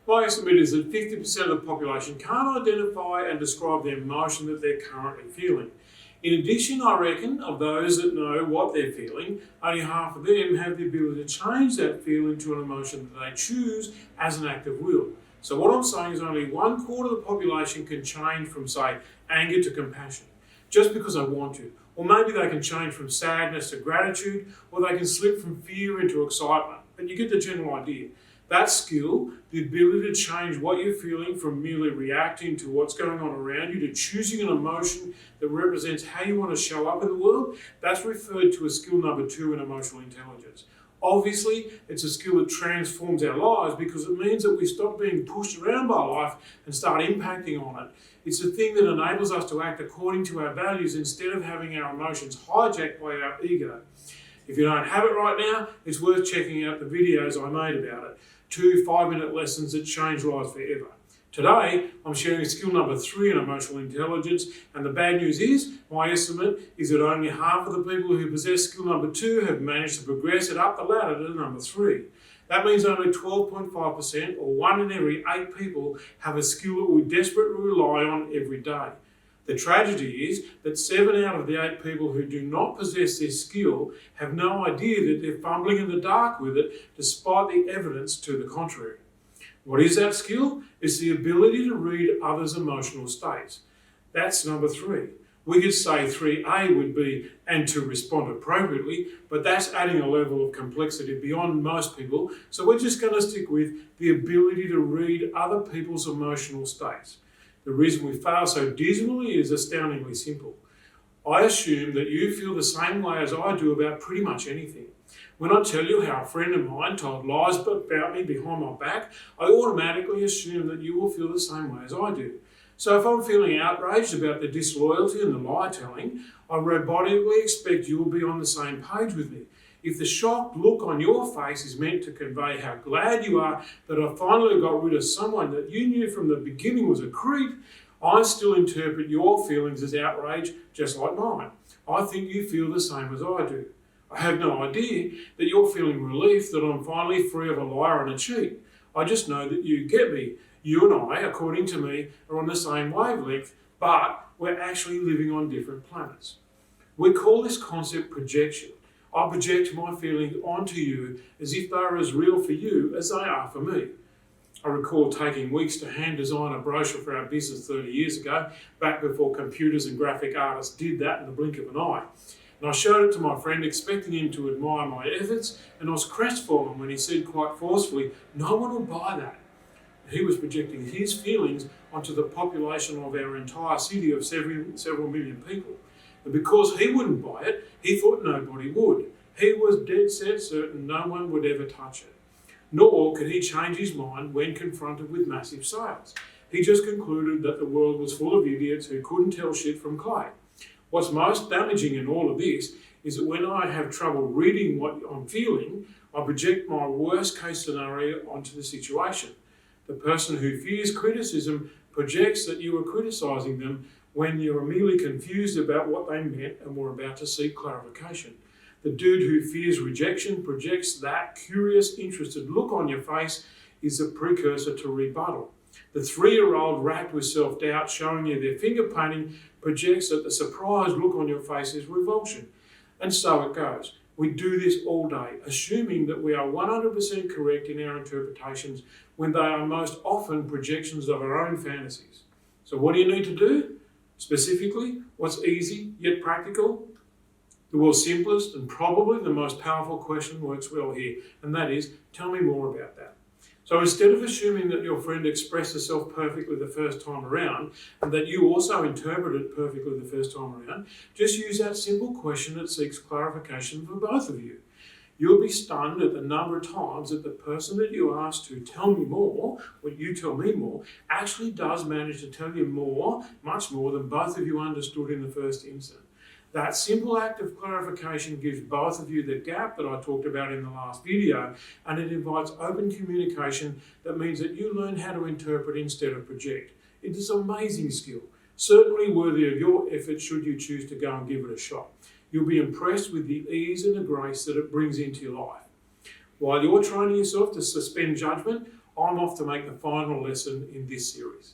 My estimate is that 50% of the population can't identify and describe the emotion that they're currently feeling. In addition, I reckon, of those that know what they're feeling, only half of them have the ability to change that feeling to an emotion that they choose as an act of will. So what I'm saying is only 1/4 of the population can change from, say, anger to compassion, just because they want to. Or maybe they can change from sadness to gratitude, or they can slip from fear into excitement. But you get the general idea. That skill, the ability to change what you're feeling from merely reacting to what's going on around you to choosing an emotion that represents how you want to show up in the world, that's referred to as skill number 2 in emotional intelligence. Obviously, it's a skill that transforms our lives because it means that we stop being pushed around by life and start impacting on it. It's a thing that enables us to act according to our values instead of having our emotions hijacked by our ego. If you don't have it right now, it's worth checking out the videos I made about it. 2 5-minute lessons that change lives forever. Today, I'm sharing skill number 3 in emotional intelligence, and the bad news is, my estimate is that only half of the people who possess skill number 2 have managed to progress it up the ladder to number 3. That means only 12.5%, or 1 in every 8 people, have a skill that we desperately rely on every day. The tragedy is that 7 out of the 8 people who do not possess this skill have no idea that they're fumbling in the dark with it, despite the evidence to the contrary. What is that skill? It's the ability to read others' emotional states. That's number 3. We could say 3A would be, and to respond appropriately, but that's adding a level of complexity beyond most people, so we're just going to stick with the ability to read other people's emotional states. The reason we fail so dismally is astoundingly simple. I assume that you feel the same way as I do about pretty much anything. When I tell you how a friend of mine told lies about me behind my back, I automatically assume that you will feel the same way as I do. So if I'm feeling outraged about the disloyalty and the lie telling, I robotically expect you will be on the same page with me. If the shocked look on your face is meant to convey how glad you are that I finally got rid of someone that you knew from the beginning was a creep, I still interpret your feelings as outrage just like mine. I think you feel the same as I do. I have no idea that you're feeling relief that I'm finally free of a liar and a cheat. I just know that you get me. You and I, according to me, are on the same wavelength, but we're actually living on different planets. We call this concept projection. I project my feelings onto you as if they are as real for you as they are for me. I recall taking weeks to hand design a brochure for our business 30 years ago, back before computers and graphic artists did that in the blink of an eye. And I showed it to my friend, expecting him to admire my efforts, and I was crestfallen when he said quite forcefully, "No one will buy that." He was projecting his feelings onto the population of our entire city of several million people. And because he wouldn't buy it, he thought nobody would. He was dead set certain no one would ever touch it. Nor could he change his mind when confronted with massive sales. He just concluded that the world was full of idiots who couldn't tell shit from clay. What's most damaging in all of this is that when I have trouble reading what I'm feeling, I project my worst case scenario onto the situation. The person who fears criticism projects that you are criticising them when you're merely confused about what they meant and were about to seek clarification. The dude who fears rejection projects that curious, interested look on your face is a precursor to rebuttal. The 3-year-old racked with self-doubt showing you their finger painting projects that the surprised look on your face is revulsion. And so it goes. We do this all day, assuming that we are 100% correct in our interpretations when they are most often projections of our own fantasies. So what do you need to do? Specifically, what's easy yet practical? The world's simplest and probably the most powerful question works well here, and that is, tell me more about that. So instead of assuming that your friend expressed herself perfectly the first time around, and that you also interpreted it perfectly the first time around, just use that simple question that seeks clarification for both of you. You'll be stunned at the number of times that the person that you asked to tell me more, when you tell me more, actually does manage to tell you more, much more than both of you understood in the first instant. That simple act of clarification gives both of you the gap that I talked about in the last video, and it invites open communication that means that you learn how to interpret instead of project. It is an amazing skill, certainly worthy of your effort should you choose to go and give it a shot. You'll be impressed with the ease and the grace that it brings into your life. While you're training yourself to suspend judgment, I'm off to make the final lesson in this series.